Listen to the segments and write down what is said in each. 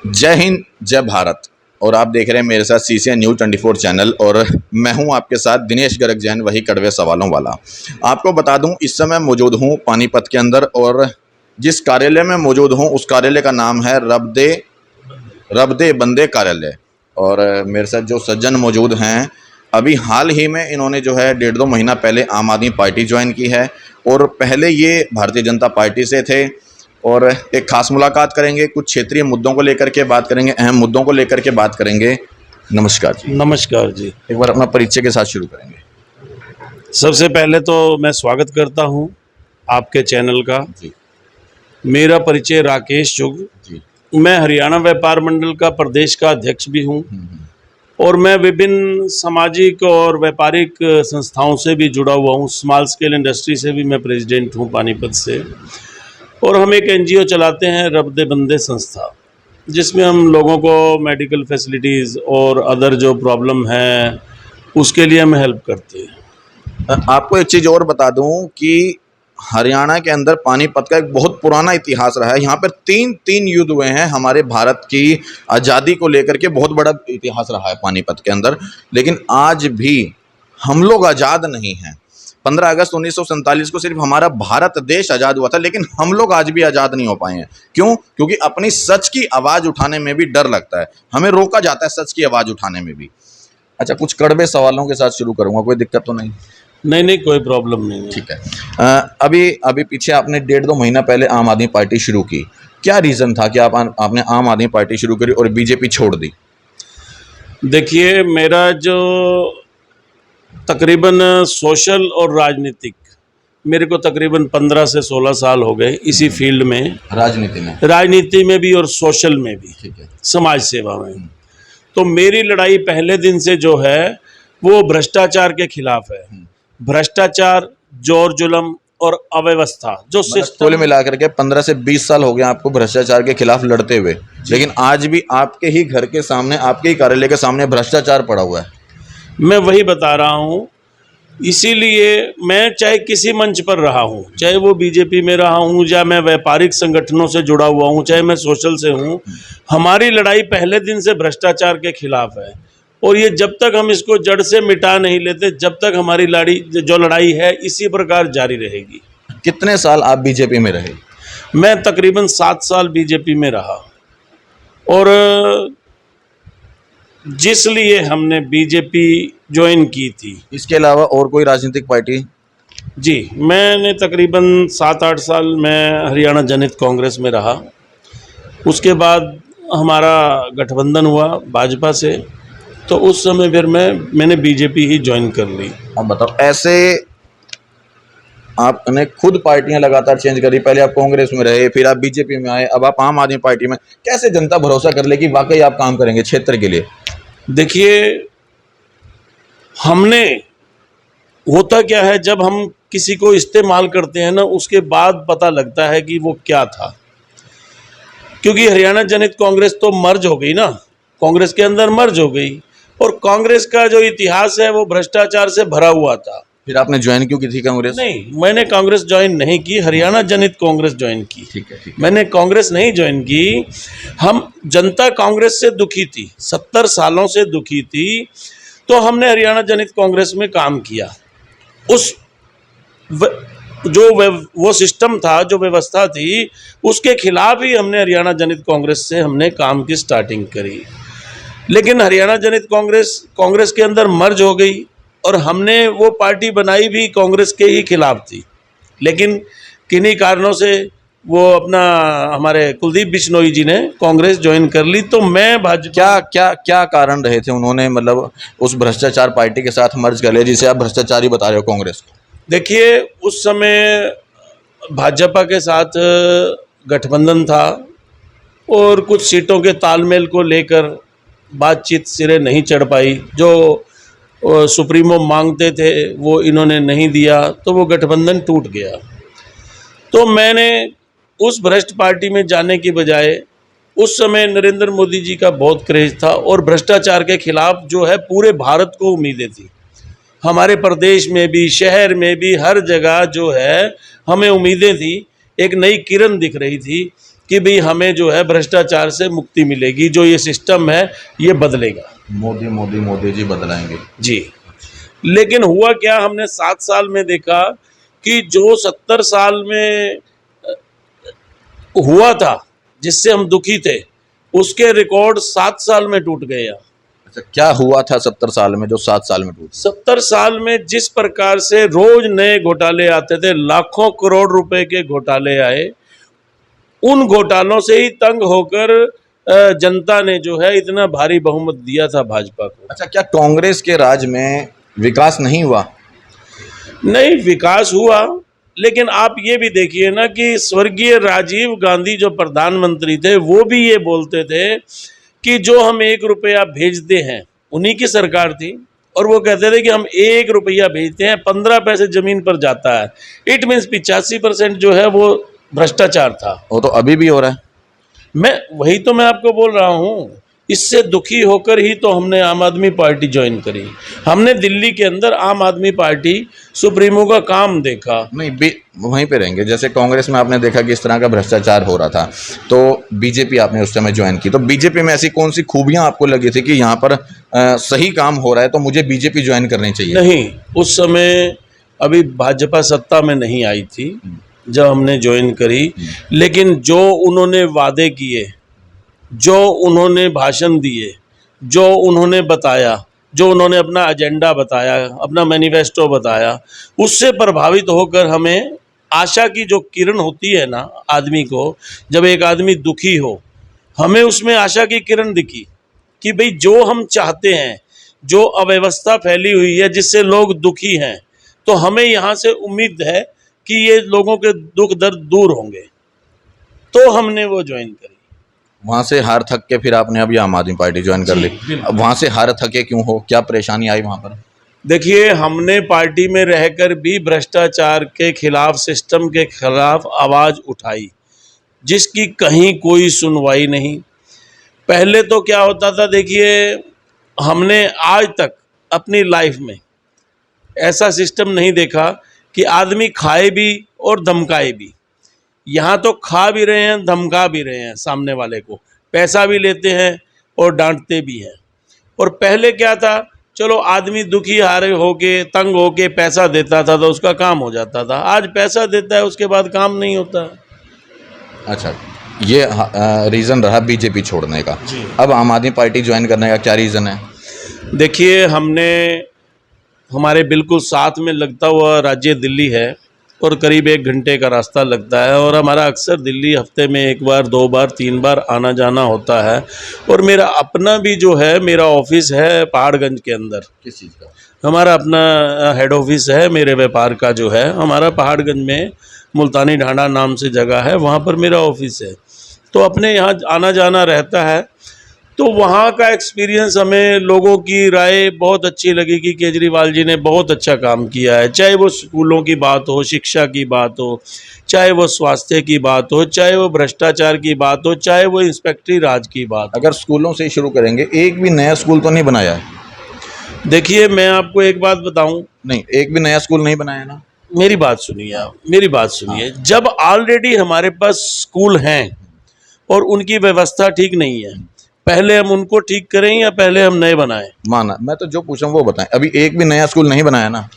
जय हिंद, जय भारत। और आप देख रहे हैं मेरे साथ CCN न्यूज़ 24 चैनल और मैं हूं आपके साथ दिनेश गर्ग जैन, वही कड़वे सवालों वाला। आपको बता दूं, इस समय मौजूद हूं पानीपत के अंदर और जिस कार्यालय में मौजूद हूं उस कार्यालय का नाम है रब दे बंदे कार्यालय। और मेरे साथ जो सज्जन मौजूद हैं, अभी हाल ही में इन्होंने जो है 1.5-2 महीना पहले आम आदमी पार्टी ज्वाइन की है और पहले ये भारतीय जनता पार्टी से थे। और एक खास मुलाकात करेंगे, कुछ क्षेत्रीय मुद्दों को लेकर के बात करेंगे, अहम मुद्दों को लेकर के बात करेंगे। नमस्कार जी। नमस्कार जी। एक बार अपना परिचय के साथ शुरू करेंगे। सबसे पहले तो मैं स्वागत करता हूं आपके चैनल का। जी मेरा परिचय राकेश चुग। जी। मैं हरियाणा व्यापार मंडल का प्रदेश का अध्यक्ष भी हूं और मैं विभिन्न सामाजिक और व्यापारिक संस्थाओं से भी जुड़ा हुआ हूं। स्मॉल स्केल इंडस्ट्री से भी मैं प्रेसिडेंट हूं पानीपत से। और हम एक NGO चलाते हैं रब दे बंदे संस्था, जिसमें हम लोगों को मेडिकल फैसिलिटीज़ और अदर जो प्रॉब्लम है उसके लिए हम हेल्प करते हैं। आपको एक चीज़ और बता दूं कि हरियाणा के अंदर पानीपत का एक बहुत पुराना इतिहास रहा है। यहाँ पर तीन युद्ध हुए हैं। हमारे भारत की आज़ादी को लेकर के बहुत बड़ा इतिहास रहा है पानीपत के अंदर, लेकिन आज भी हम लोग आज़ाद नहीं हैं। 15 अगस्त 1947 को सिर्फ हमारा भारत देश आज़ाद हुआ था, लेकिन हम लोग आज भी आज़ाद नहीं हो पाए हैं। क्यों? क्योंकि अपनी सच की आवाज़ उठाने में भी डर लगता है, हमें रोका जाता है सच की आवाज़ उठाने में भी। अच्छा, कुछ कड़वे सवालों के साथ शुरू करूँगा, कोई दिक्कत तो नहीं? नहीं, कोई प्रॉब्लम नहीं है। ठीक है। अभी पीछे आपने 1.5-2 महीना पहले आम आदमी पार्टी शुरू की। क्या रीज़न था कि आपने आम आदमी पार्टी शुरू करी और बीजेपी छोड़ दी? देखिए, मेरा जो तकरीबन सोशल और राजनीतिक, मेरे को तकरीबन 15 से 16 साल हो गए इसी फील्ड में, राजनीति में भी और सोशल में भी। ठीक है। समाज सेवा में। तो मेरी लड़ाई पहले दिन से जो है वो भ्रष्टाचार के खिलाफ है। भ्रष्टाचार, जोर जुल्म और अव्यवस्था जो सिस्टम, कुल मिलाकर के 15 से 20 साल हो गए आपको भ्रष्टाचार के खिलाफ लड़ते हुए, लेकिन आज भी आपके ही घर के सामने, आपके ही कार्यालय के सामने भ्रष्टाचार पड़ा हुआ है। मैं वही बता रहा हूँ। इसीलिए मैं चाहे किसी मंच पर रहा हूँ, चाहे वो बीजेपी में रहा हूँ या मैं व्यापारिक संगठनों से जुड़ा हुआ हूँ, चाहे मैं सोशल से हूँ, हमारी लड़ाई पहले दिन से भ्रष्टाचार के खिलाफ है। और ये जब तक हम इसको जड़ से मिटा नहीं लेते, जब तक हमारी लड़ाई है इसी प्रकार जारी रहेगी। कितने साल आप बीजेपी में रहे? मैं तकरीबन 7 साल बीजेपी में रहा। और जिसलिए हमने बीजेपी ज्वाइन की थी। इसके अलावा और कोई राजनीतिक पार्टी? जी, मैंने तकरीबन 7-8 साल मैं हरियाणा जनहित कांग्रेस में रहा। उसके बाद हमारा गठबंधन हुआ भाजपा से, तो उस समय फिर मैंने बीजेपी ही ज्वाइन कर ली। अब बताओ, ऐसे आपने खुद पार्टियां लगातार चेंज करी, पहले आप कांग्रेस में रहे, फिर आप बीजेपी में आए, अब आप आम आदमी पार्टी में, कैसे जनता भरोसा कर ले कि वाकई आप काम करेंगे क्षेत्र के लिए? देखिए, होता क्या है, जब हम किसी को इस्तेमाल करते हैं ना, उसके बाद पता लगता है कि वो क्या था। क्योंकि हरियाणा जनहित कांग्रेस तो मर्ज हो गई ना, कांग्रेस के अंदर मर्ज हो गई, और कांग्रेस का जो इतिहास है वो भ्रष्टाचार से भरा हुआ था। फिर आपने ज्वाइन क्यों की थी कांग्रेस? नहीं, मैंने कांग्रेस ज्वाइन नहीं की, हरियाणा जनहित कांग्रेस ज्वाइन की। ठीक है। मैंने कांग्रेस नहीं ज्वाइन की। हम जनता कांग्रेस से दुखी थी, 70 सालों से दुखी थी, तो हमने हरियाणा जनहित कांग्रेस में काम किया। वो सिस्टम था, जो व्यवस्था थी, उसके खिलाफ ही हमने हरियाणा जनहित कांग्रेस से हमने काम की स्टार्टिंग करी। लेकिन हरियाणा जनहित कांग्रेस के अंदर मर्ज हो गई और हमने वो पार्टी बनाई भी कांग्रेस के ही खिलाफ थी। लेकिन किन्हीं कारणों से वो हमारे कुलदीप बिश्नोई जी ने कांग्रेस ज्वाइन कर ली, तो मैं भाजपा। क्या कारण रहे थे उन्होंने, मतलब उस भ्रष्टाचार पार्टी के साथ मर्ज कर लिया, जिसे आप भ्रष्टाचारी बता रहे हो कांग्रेस को? देखिए, उस समय भाजपा के साथ गठबंधन था और कुछ सीटों के तालमेल को लेकर बातचीत सिरे नहीं चढ़ पाई। जो सुप्रीमो मांगते थे वो इन्होंने नहीं दिया, तो वो गठबंधन टूट गया। तो मैंने उस भ्रष्ट पार्टी में जाने की बजाय, उस समय नरेंद्र मोदी जी का बहुत क्रेज था और भ्रष्टाचार के खिलाफ जो है पूरे भारत को उम्मीदें थी। हमारे प्रदेश में भी, शहर में भी, हर जगह जो है हमें उम्मीदें थी। एक नई किरण दिख रही थी कि भाई हमें जो है भ्रष्टाचार से मुक्ति मिलेगी, जो ये सिस्टम है ये बदलेगा। मोदी मोदी मोदी जी बदलाएंगे। जी, लेकिन हुआ क्या, हमने 7 साल में देखा कि जो 70 साल में हुआ था, जिससे हम दुखी थे, उसके रिकॉर्ड 7 साल में टूट गए। अच्छा, क्या हुआ था 70 साल में जो 7 साल में टूट? 70 साल में जिस प्रकार से रोज नए घोटाले आते थे, लाखों करोड़ रुपए के घोटाले आए, उन घोटालों से ही तंग होकर जनता ने जो है इतना भारी बहुमत दिया था भाजपा को। अच्छा, क्या कांग्रेस के राज में विकास नहीं हुआ? नहीं, विकास हुआ, लेकिन आप ये भी देखिए ना कि स्वर्गीय राजीव गांधी जो प्रधानमंत्री थे, वो भी ये बोलते थे कि जो हम 1 रुपया भेजते हैं, उन्हीं की सरकार थी, और वो कहते थे कि हम 1 रुपया भेजते हैं, 15 पैसे जमीन पर जाता है। इट मीन्स 85% जो है वो भ्रष्टाचार था। वो तो अभी भी हो रहा है। वही तो मैं आपको बोल रहा हूँ, इससे दुखी होकर ही तो हमने आम आदमी पार्टी ज्वाइन करी। हमने दिल्ली के अंदर आम आदमी पार्टी सुप्रीमो का काम देखा। नहीं, वहीं पे रहेंगे। जैसे कांग्रेस में आपने देखा कि इस तरह का भ्रष्टाचार हो रहा था, तो बीजेपी आपने उस समय ज्वाइन की, तो बीजेपी में ऐसी कौन सी खूबियां आपको लगी थी कि यहाँ पर सही काम हो रहा है तो मुझे बीजेपी ज्वाइन करनी चाहिए? नहीं, उस समय अभी भाजपा सत्ता में नहीं आई थी जब हमने ज्वाइन करी, लेकिन जो उन्होंने वादे किए, जो उन्होंने भाषण दिए, जो उन्होंने बताया, जो उन्होंने अपना एजेंडा बताया, अपना मैनिफेस्टो बताया, उससे प्रभावित होकर हमें आशा की जो किरण होती है ना आदमी को, जब एक आदमी दुखी हो, हमें उसमें आशा की किरण दिखी कि भाई जो हम चाहते हैं, जो अव्यवस्था फैली हुई है जिससे लोग दुखी हैं, तो हमें यहाँ से उम्मीद है कि ये लोगों के दुख दर्द दूर होंगे, तो हमने वो ज्वाइन करी। वहां से हार थक के फिर आपने अभी आम आदमी पार्टी ज्वाइन कर ली। अब वहां से हार थके क्यों हो, क्या परेशानी आई वहां पर? देखिए, हमने पार्टी में रहकर भी भ्रष्टाचार के खिलाफ, सिस्टम के खिलाफ आवाज़ उठाई, जिसकी कहीं कोई सुनवाई नहीं। पहले तो क्या होता था, देखिए, हमने आज तक अपनी लाइफ में ऐसा सिस्टम नहीं देखा कि आदमी खाए भी और धमकाए भी। यहाँ तो खा भी रहे हैं, धमका भी रहे हैं, सामने वाले को पैसा भी लेते हैं और डांटते भी हैं। और पहले क्या था, चलो आदमी दुखी हारे होके, तंग होके पैसा देता था तो उसका काम हो जाता था। आज पैसा देता है, उसके बाद काम नहीं होता। अच्छा, ये रीज़न रहा बीजेपी छोड़ने का। जी। अब आम आदमी पार्टी ज्वाइन करने का क्या रीज़न है? देखिए, हमारे बिल्कुल साथ में लगता हुआ राज्य दिल्ली है, और करीब 1 घंटे का रास्ता लगता है, और हमारा अक्सर दिल्ली हफ्ते में 1 बार, 2 बार, 3 बार आना जाना होता है। और मेरा अपना भी जो है, मेरा ऑफिस है पहाड़गंज के अंदर। किस चीज़ का? हमारा अपना हेड ऑफिस है मेरे व्यापार का, जो है हमारा पहाड़गंज में मुल्तानी ढांढा नाम से जगह है, वहाँ पर मेरा ऑफिस है। तो अपने यहाँ आना जाना रहता है। तो वहाँ का एक्सपीरियंस, हमें लोगों की राय बहुत अच्छी लगी कि केजरीवाल जी ने बहुत अच्छा काम किया है। चाहे वो स्कूलों की बात हो, शिक्षा की बात हो, चाहे वो स्वास्थ्य की बात हो, चाहे वो भ्रष्टाचार की बात हो, चाहे वो इंस्पेक्टरी राज की बात हो। अगर स्कूलों से ही शुरू करेंगे, एक भी नया स्कूल तो नहीं बनाया है? देखिए, मैं आपको एक बात बताऊं, नहीं, एक भी नया स्कूल नहीं बनाया ना। मेरी बात सुनिए आप, मेरी बात सुनिए। जब ऑलरेडी हमारे पास स्कूल हैं और उनकी व्यवस्था ठीक नहीं है, पहले हम उनको ठीक करें या पहले हम नए बनाएं? माना, मैं तो जो पूछा हूं वो बताएं। अभी एक भी नया स्कूल नहीं बनाया ना।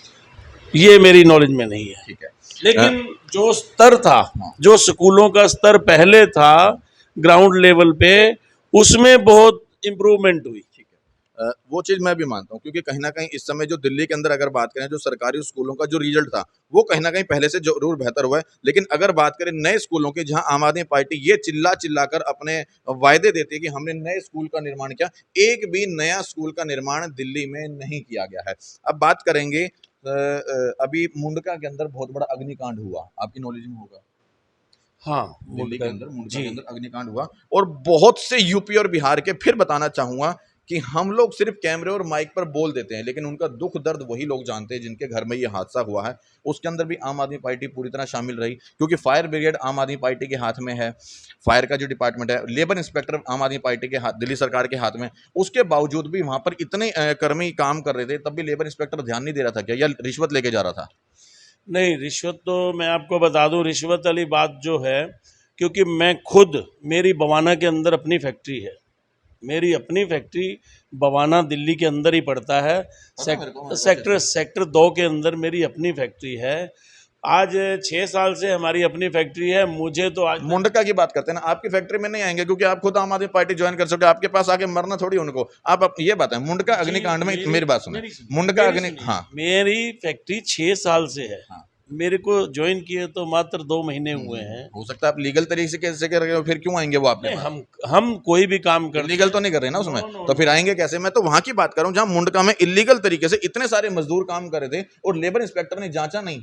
ये मेरी नॉलेज में नहीं है। ठीक है। लेकिन जो स्तर था, जो स्कूलों का स्तर पहले था ग्राउंड लेवल पे, उसमें बहुत इम्प्रूवमेंट हुई। वो चीज़ मैं भी मानता हूँ, क्योंकि कहीं ना कहीं इस समय जो दिल्ली के अंदर अगर बात करें, जो सरकारी स्कूलों का जो रिजल्ट था वो कहीं ना कहीं पहले से जरूर बेहतर हुआ है। लेकिन अगर बात करें नए स्कूलों की, जहां आम आदमी पार्टी ये चिल्ला चिल्ला कर अपने वायदे देती है कि हमने नए स्कूल का निर्माण किया, एक भी नया स्कूल का निर्माण दिल्ली में नहीं किया गया है। अब बात करेंगे, अभी मुंडका के अंदर बहुत बड़ा अग्निकांड हुआ, आपकी नॉलेज में होगा। हाँ, दिल्ली के अंदर, मुंडका जी। के अंदर अग्निकांड हुआ, और बहुत से यूपी और बिहार के, फिर बताना चाहूंगा कि हम लोग सिर्फ कैमरे और माइक पर बोल देते हैं, लेकिन उनका दुख दर्द वही लोग जानते हैं जिनके घर में ये हादसा हुआ है। उसके अंदर भी आम आदमी पार्टी पूरी तरह शामिल रही, क्योंकि फायर ब्रिगेड आम आदमी पार्टी के हाथ में है, फायर का जो डिपार्टमेंट है, लेबर इंस्पेक्टर आम आदमी पार्टी के हाथ, दिल्ली सरकार के हाथ में। उसके बावजूद भी वहां पर इतने कर्मी काम कर रहे थे, तब भी लेबर इंस्पेक्टर ध्यान नहीं दे रहा था क्या, या रिश्वत लेके जा रहा था? नहीं, रिश्वत तो मैं आपको बता दूं, रिश्वत वाली बात जो है क्योंकि मैं खुद, मेरी बवाना के अंदर अपनी फैक्ट्री है, मेरी अपनी फैक्ट्री बवाना दिल्ली के अंदर ही पड़ता है। सेक्टर 2 के अंदर मेरी अपनी फैक्ट्री है। आज 6 साल से हमारी अपनी फैक्ट्री है। मुझे तो आज मुंडका की बात करते हैं ना, आपकी फैक्ट्री में नहीं आएंगे क्योंकि आप खुद आम आदमी पार्टी ज्वाइन कर सकते हो, आपके पास आके मरना थोड़ी उनको। आप ये बताएं, मुंडका अग्निकांड में मेरी बात सुने, मुंडका अग्नि, हाँ मेरी फैक्ट्री 6 साल से है। हाँ। मेरे को ज्वाइन किए तो मात्र 2 महीने हुए हैं। हो सकता है आप लीगल तरीके से कैसे कर रहे हो, फिर क्यों आएंगे वो आपके नहीं, पास? हम कोई भी काम करते इलीगल तो नहीं कर रहे ना उसमें, नो, तो फिर आएंगे कैसे? मैं तो वहां की बात कर रहा हूँ जहां मुंडका में इलीगल तरीके से इतने सारे मजदूर काम कर रहे थे और लेबर इंस्पेक्टर ने जांचा नहीं।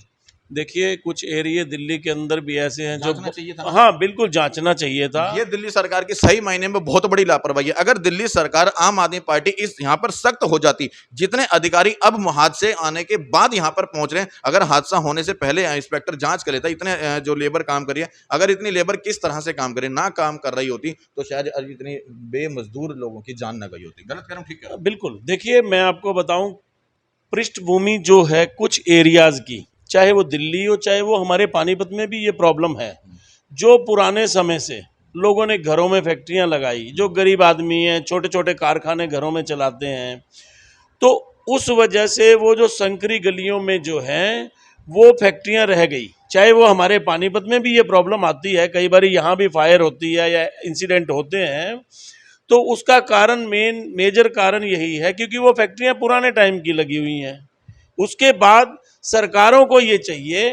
देखिए, कुछ एरिया दिल्ली के अंदर भी ऐसे हैं जो जांचना चाहिए था। हाँ बिल्कुल जांचना चाहिए था। ये दिल्ली सरकार की सही मायने में बहुत बड़ी लापरवाही है। अगर दिल्ली सरकार, आम आदमी पार्टी इस यहाँ पर सख्त हो जाती, जितने अधिकारी अब हादसे आने के बाद यहाँ पर पहुंच रहे हैं, अगर हादसा होने से पहले इंस्पेक्टर जांच कर लेता, इतने जो लेबर काम करिए, अगर इतनी लेबर किस तरह से काम करे ना काम कर रही होती तो शायद आज इतनी बेमजदूर लोगों की जान न गई होती। गलत कह रहा हूं? ठीक है। बिल्कुल। देखिए, मैं आपको बताऊं, पृष्ठभूमि जो है कुछ एरियाज की, चाहे वो दिल्ली हो चाहे वो हमारे पानीपत में भी ये प्रॉब्लम है। जो पुराने समय से लोगों ने घरों में फैक्ट्रियां लगाई, जो गरीब आदमी हैं छोटे छोटे कारखाने घरों में चलाते हैं, तो उस वजह से वो जो संकरी गलियों में जो हैं वो फैक्ट्रियां रह गई। चाहे वो हमारे पानीपत में भी ये प्रॉब्लम आती है, कई बार यहाँ भी फायर होती है या इंसिडेंट होते हैं, तो उसका कारण मेजर कारण यही है क्योंकि वो फैक्ट्रियां पुराने टाइम की लगी हुई हैं। उसके बाद सरकारों को ये चाहिए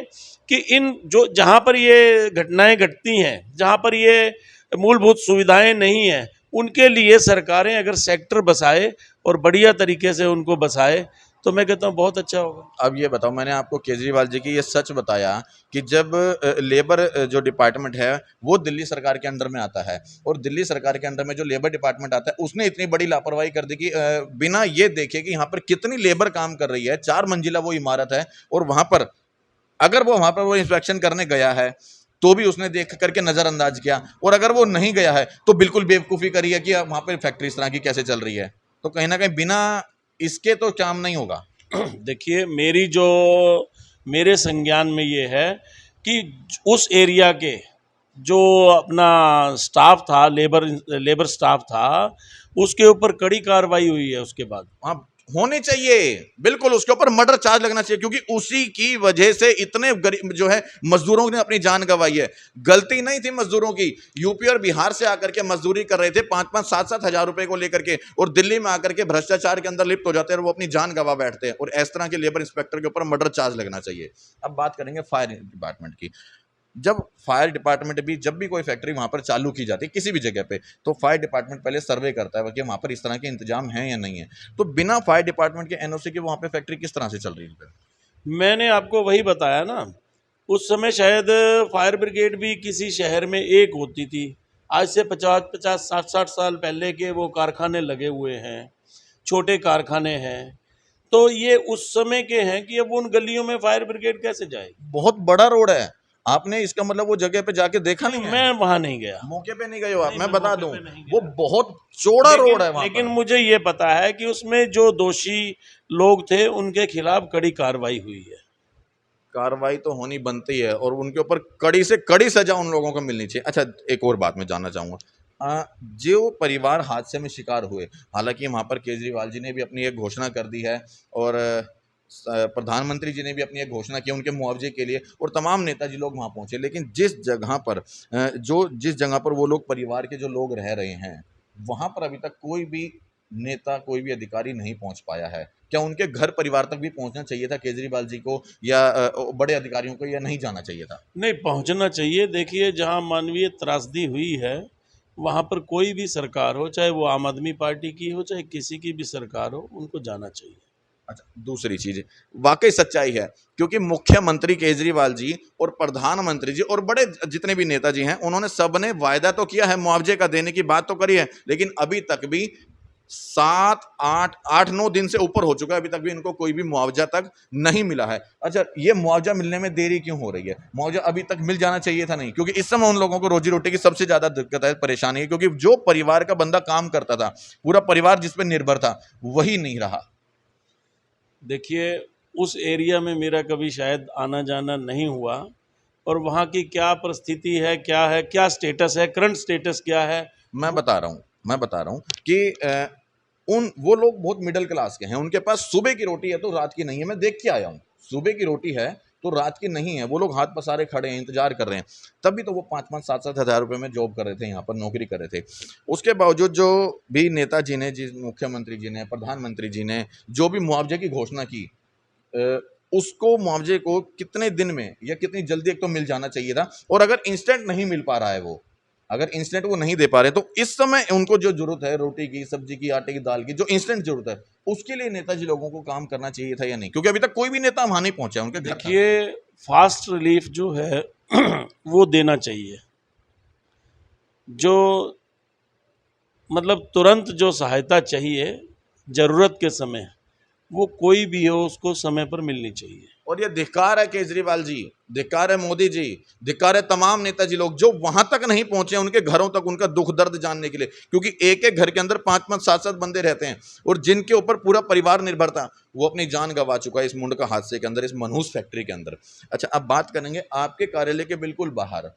कि इन जो जहाँ पर ये घटनाएं घटती हैं, जहाँ पर ये मूलभूत सुविधाएं नहीं हैं, उनके लिए सरकारें अगर सेक्टर बसाए और बढ़िया तरीके से उनको बसाए तो मैं कहता हूँ बहुत अच्छा होगा। अब ये बताओ, मैंने आपको केजरीवाल जी की ये सच बताया कि जब लेबर जो डिपार्टमेंट है वो दिल्ली सरकार के अंडर में आता है और दिल्ली सरकार के अंडर में जो लेबर डिपार्टमेंट आता है उसने इतनी बड़ी लापरवाही कर दी कि बिना ये देखे कि यहाँ पर कितनी लेबर काम कर रही है, 4 मंजिला वो इमारत है और वहाँ पर अगर वहाँ पर वो इंस्पेक्शन करने गया है तो भी उसने देख करके नज़रअंदाज किया, और अगर वो नहीं गया है तो बिल्कुल बेवकूफ़ी करी है कि वहाँ पर फैक्ट्री इस तरह की कैसे चल रही है। तो कहीं ना कहीं बिना इसके तो काम नहीं होगा। देखिए, मेरे संज्ञान में ये है कि उस एरिया के जो अपना स्टाफ था, लेबर स्टाफ था, उसके ऊपर कड़ी कार्रवाई हुई है। उसके बाद हाँ, होनी चाहिए, बिल्कुल उसके ऊपर मर्डर चार्ज लगना चाहिए क्योंकि उसी की वजह से इतने गरीब जो है मजदूरों ने अपनी जान गंवाई है। गलती नहीं थी मजदूरों की, यूपी और बिहार से आकर के मजदूरी कर रहे थे 5-5, 7-7 हजार रुपए को लेकर के, और दिल्ली में आकर के भ्रष्टाचार के अंदर लिप्त हो जाते हैं और वो अपनी जान गंवा बैठते हैं, और इस तरह के लेबर इंस्पेक्टर के ऊपर मर्डर चार्ज लगना चाहिए। अब बात करेंगे फायर डिपार्टमेंट की। जब फायर डिपार्टमेंट भी, जब भी कोई फैक्ट्री वहां पर चालू की जाती है किसी भी जगह पे, तो फायर डिपार्टमेंट पहले सर्वे करता है कि वहां पर इस तरह के इंतजाम हैं या नहीं है। तो बिना फायर डिपार्टमेंट के एनओसी के वहां पे फैक्ट्री किस तरह से चल रही है? मैंने आपको वही बताया ना, उस समय शायद फायर ब्रिगेड भी किसी शहर में एक होती थी। आज से 50-50, 60-60 साल पहले के वो कारखाने लगे हुए हैं, छोटे कारखाने हैं। तो ये उस समय के हैं कि अब उन गलियों में फायर ब्रिगेड कैसे जाए? बहुत बड़ा रोड है, आपने इसका मतलब वो जगह पे जाके देखा नहीं है? मैं वहां नहीं गया। मौके पे नहीं गए हो आप? नहीं, मैं मैं बता मौके दूं, पे नहीं वो गया। बहुत चौड़ा रोड है वहां लेकिन पर। मुझे ये पता है कि उसमें जो दोषी लोग थे उनके खिलाफ कड़ी कार्रवाई हुई है। कार्रवाई तो होनी बनती है और उनके ऊपर कड़ी से कड़ी सजा उन लोगों को मिलनी चाहिए। अच्छा, एक और बात मैं जानना चाहूँगा, जो परिवार हादसे में शिकार हुए, हालांकि वहाँ पर केजरीवाल जी ने भी अपनी एक घोषणा कर दी है और प्रधानमंत्री जी ने भी अपनी एक घोषणा की उनके मुआवजे के लिए, और तमाम नेताजी लोग वहाँ पहुँचे, लेकिन जिस जगह पर जिस जगह पर वो लोग, परिवार के जो लोग रह रहे हैं, वहाँ पर अभी तक कोई भी नेता, कोई भी अधिकारी नहीं पहुँच पाया है। क्या उनके घर परिवार तक भी पहुंचना चाहिए था केजरीवाल जी को, या बड़े अधिकारियों को, या नहीं जाना चाहिए था? नहीं, पहुंचना चाहिए। देखिए, जहां मानवीय त्रासदी हुई है वहां पर कोई भी सरकार हो, चाहे वो आम आदमी पार्टी की हो चाहे किसी की भी सरकार हो, उनको जाना चाहिए। अच्छा, दूसरी चीज, वाकई सच्चाई है क्योंकि मुख्यमंत्री केजरीवाल जी और प्रधानमंत्री जी और बड़े जितने भी नेताजी हैं, उन्होंने सबने वायदा तो किया है, मुआवजे का देने की बात तो करी है, लेकिन अभी तक भी 7-8-9 दिन से ऊपर हो चुका है, अभी तक भी इनको कोई भी मुआवजा तक नहीं मिला है। अच्छा, ये मुआवजा मिलने में देरी क्यों हो रही है? मुआवजा अभी तक मिल जाना चाहिए था नहीं? क्योंकि इस समय उन लोगों को रोजी रोटी की सबसे ज्यादा दिक्कत है, परेशानी है, क्योंकि जो परिवार का बंदा काम करता था, पूरा परिवार जिस पर निर्भर था, वही नहीं रहा। देखिए, उस एरिया में मेरा कभी शायद आना जाना नहीं हुआ, और वहाँ की क्या परिस्थिति है, क्या स्टेटस है, करंट स्टेटस क्या है। मैं बता रहा हूँ कि वो लोग बहुत मिडिल क्लास के हैं, उनके पास सुबह की रोटी है तो रात की नहीं है। मैं देख के आया हूँ, सुबह की रोटी है तो रात की नहीं है। वो लोग हाथ पसारे खड़े हैं, इंतजार कर रहे हैं। तभी तो वो 5-5, 7-7 हज़ार रुपये में जॉब कर रहे थे, यहाँ पर नौकरी कर रहे थे। उसके बावजूद जो भी नेताजी ने, जिस मुख्यमंत्री जी ने, प्रधानमंत्री जी ने जो भी मुआवजे की घोषणा की, उसको मुआवजे को कितने दिन में या कितनी जल्दी एक तो मिल जाना चाहिए था। और अगर इंस्टेंट नहीं मिल पा रहा है, वो अगर इंस्टेंट वो नहीं दे पा रहे, तो इस समय उनको जो जरूरत है रोटी की, सब्जी की, आटे की, दाल की, जो इंस्टेंट जरूरत है, उसके लिए नेताजी लोगों को काम करना चाहिए था या नहीं? क्योंकि अभी तक कोई भी नेता वहां नहीं पहुंचा उनके घर तक। देखिए, फास्ट रिलीफ जो है वो देना चाहिए। जो मतलब तुरंत जो सहायता चाहिए ज़रूरत के समय, वो कोई भी हो उसको समय पर मिलनी चाहिए। और ये धिक्कार है केजरीवाल जी, धिक्कार है मोदी जी, धिक्कार है तमाम नेताजी लोग जो वहां तक नहीं पहुंचे, उनके घरों तक उनका दुख दर्द जानने के लिए। क्योंकि एक एक घर के अंदर 5-5, 7-7 बंदे रहते हैं और जिनके ऊपर पूरा परिवार निर्भर था, वो अपनी जान गंवा चुका है इस मुंड का हादसे के अंदर, इस मनहूस फैक्ट्री के अंदर। अच्छा, अब बात करेंगे आपके कार्यालय के बिल्कुल बाहर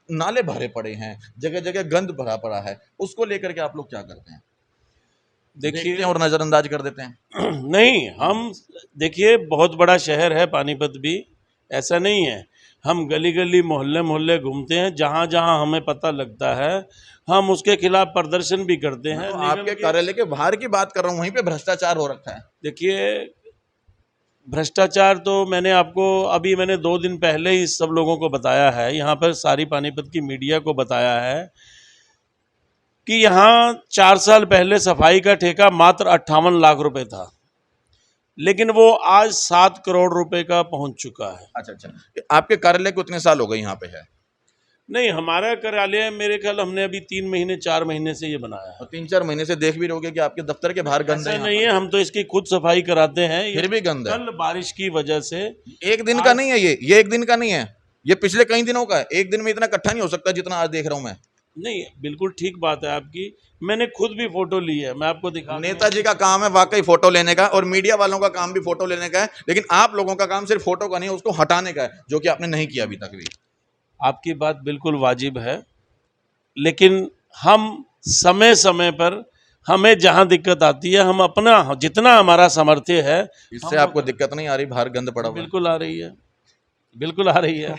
नाले भरे पड़े हैं, जगह जगह गंद भरा पड़ा है, उसको लेकर के आप लोग क्या करते हैं? देखते देखिए हैं और नजरअंदाज कर देते हैं? नहीं, हम देखिए बहुत बड़ा शहर है पानीपत भी, ऐसा नहीं है। हम गली गली, मोहल्ले मोहल्ले घूमते हैं, जहाँ जहाँ हमें पता लगता है हम उसके खिलाफ प्रदर्शन भी करते हैं। तो आपके कार्यालय के बाहर की बात कर रहा हूँ, वहीं पे भ्रष्टाचार हो रखा है। देखिए, भ्रष्टाचार तो मैंने 2 दिन पहले ही सब लोगों को बताया है, यहाँ पर सारी पानीपत की मीडिया को बताया है कि यहाँ 4 साल पहले सफाई का ठेका मात्र 58 लाख रुपए था, लेकिन वो आज 7 करोड़ रुपए का पहुंच चुका है। अच्छा, आपके कार्यालय को इतने साल हो गए यहाँ पे है? नहीं, हमारा कार्यालय मेरे ख्याल हमने अभी 3 महीने 4 महीने से ये बनाया है। और 3-4 महीने से देख भी रहोगे कि आपके दफ्तर के बाहर गंद है। ऐसा नहीं है, हम तो इसकी खुद सफाई कराते हैं। फिर भी गंद है। कल बारिश की वजह से एक दिन का नहीं है ये एक दिन का नहीं है, ये पिछले कई दिनों का है। एक दिन में इतना इकट्ठा नहीं हो सकता जितना आज देख रहा हूँ मैं। नहीं, बिल्कुल ठीक बात है आपकी, मैंने खुद भी फोटो ली है, मैं आपको दिखा। नेताजी का काम है वाकई फोटो लेने का, और मीडिया वालों का काम भी फोटो लेने का है, लेकिन आप लोगों का काम सिर्फ फोटो का नहीं है, उसको हटाने का है, जो कि आपने नहीं किया अभी तक भी। आपकी बात बिल्कुल वाजिब है, लेकिन हम समय समय पर हमें जहाँ दिक्कत आती है, हम अपना जितना हमारा सामर्थ्य है। इससे आपको दिक्कत नहीं आ रही? बाहर गंद पड़ा हुआ है। बिल्कुल आ रही है, बिल्कुल आ रही है।